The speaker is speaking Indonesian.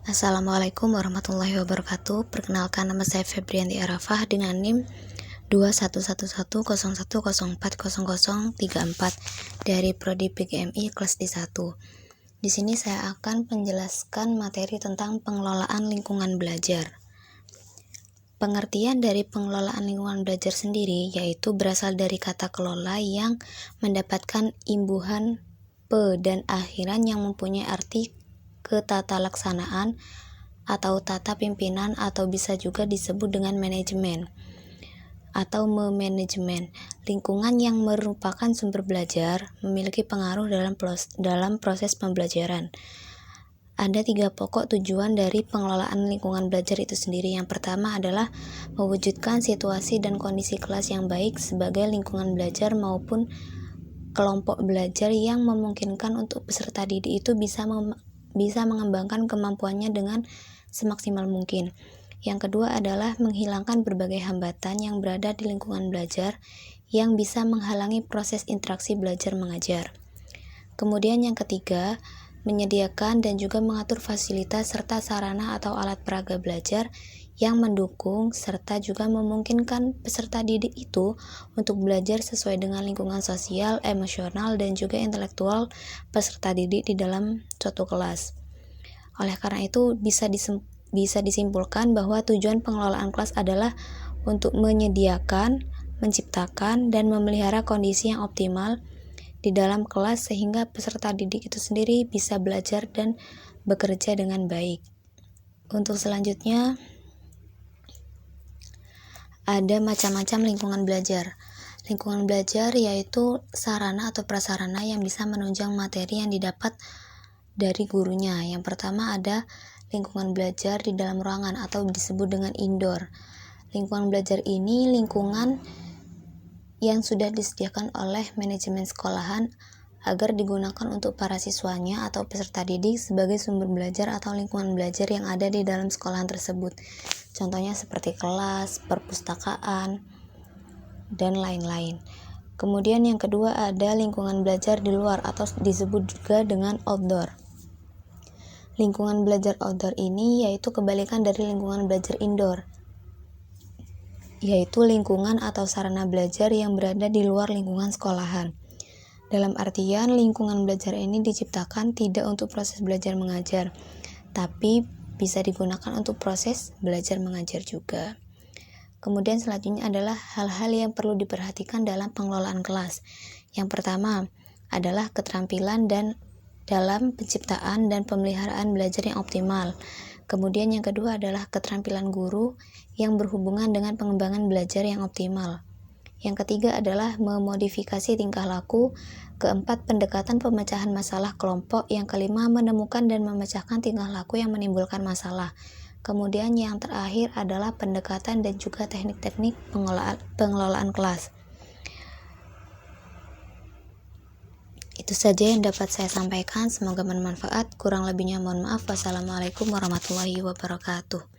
Assalamualaikum warahmatullahi wabarakatuh. Perkenalkan, nama saya Febrianti Arafah dengan NIM 211100404034 dari Prodi PGMI kelas D1. Di sini saya akan menjelaskan materi tentang pengelolaan lingkungan belajar. Pengertian dari pengelolaan lingkungan belajar sendiri yaitu berasal dari kata kelola yang mendapatkan imbuhan pe dan akhiran yang mempunyai arti ketatalaksanaan atau tata pimpinan, atau bisa juga disebut dengan manajemen atau memanajemen. Lingkungan yang merupakan sumber belajar memiliki pengaruh dalam proses pembelajaran. Ada 3 pokok tujuan dari pengelolaan lingkungan belajar itu sendiri. Yang pertama adalah mewujudkan situasi dan kondisi kelas yang baik sebagai lingkungan belajar maupun kelompok belajar yang memungkinkan untuk peserta didik itu bisa mengembangkan kemampuannya dengan semaksimal mungkin. Yang kedua adalah menghilangkan berbagai hambatan yang berada di lingkungan belajar yang bisa menghalangi proses interaksi belajar mengajar. Kemudian yang ketiga, menyediakan dan juga mengatur fasilitas serta sarana atau alat peraga belajar yang mendukung serta juga memungkinkan peserta didik itu untuk belajar sesuai dengan lingkungan sosial, emosional, dan juga intelektual peserta didik di dalam suatu kelas. Oleh karena itu, bisa disimpulkan bahwa tujuan pengelolaan kelas adalah untuk menyediakan, menciptakan, dan memelihara kondisi yang optimal di dalam kelas sehingga peserta didik itu sendiri bisa belajar dan bekerja dengan baik. Untuk selanjutnya, ada macam-macam lingkungan belajar. Lingkungan belajar yaitu sarana atau prasarana yang bisa menunjang materi yang didapat dari gurunya. Yang pertama ada lingkungan belajar di dalam ruangan atau disebut dengan indoor. Lingkungan belajar ini lingkungan yang sudah disediakan oleh manajemen sekolahan agar digunakan untuk para siswanya atau peserta didik sebagai sumber belajar atau lingkungan belajar yang ada di dalam sekolahan tersebut. Contohnya seperti kelas, perpustakaan, dan lain-lain. Kemudian yang kedua ada lingkungan belajar di luar atau disebut juga dengan outdoor. Lingkungan belajar outdoor ini yaitu kebalikan dari lingkungan belajar indoor, yaitu lingkungan atau sarana belajar yang berada di luar lingkungan sekolahan. Dalam artian, lingkungan belajar ini diciptakan tidak untuk proses belajar mengajar, tapi bisa digunakan untuk proses belajar mengajar juga. Kemudian selanjutnya adalah hal-hal yang perlu diperhatikan dalam pengelolaan kelas. Yang pertama adalah keterampilan dan dalam penciptaan dan pemeliharaan belajar yang optimal. Kemudian yang kedua adalah keterampilan guru yang berhubungan dengan pengembangan belajar yang optimal. Yang ketiga adalah memodifikasi tingkah laku. Keempat, pendekatan pemecahan masalah kelompok. Yang kelima, menemukan dan memecahkan tingkah laku yang menimbulkan masalah. Kemudian yang terakhir adalah pendekatan dan juga teknik-teknik pengelolaan kelas. Itu saja yang dapat saya sampaikan. Semoga bermanfaat. Kurang lebihnya mohon maaf. Wassalamualaikum warahmatullahi wabarakatuh.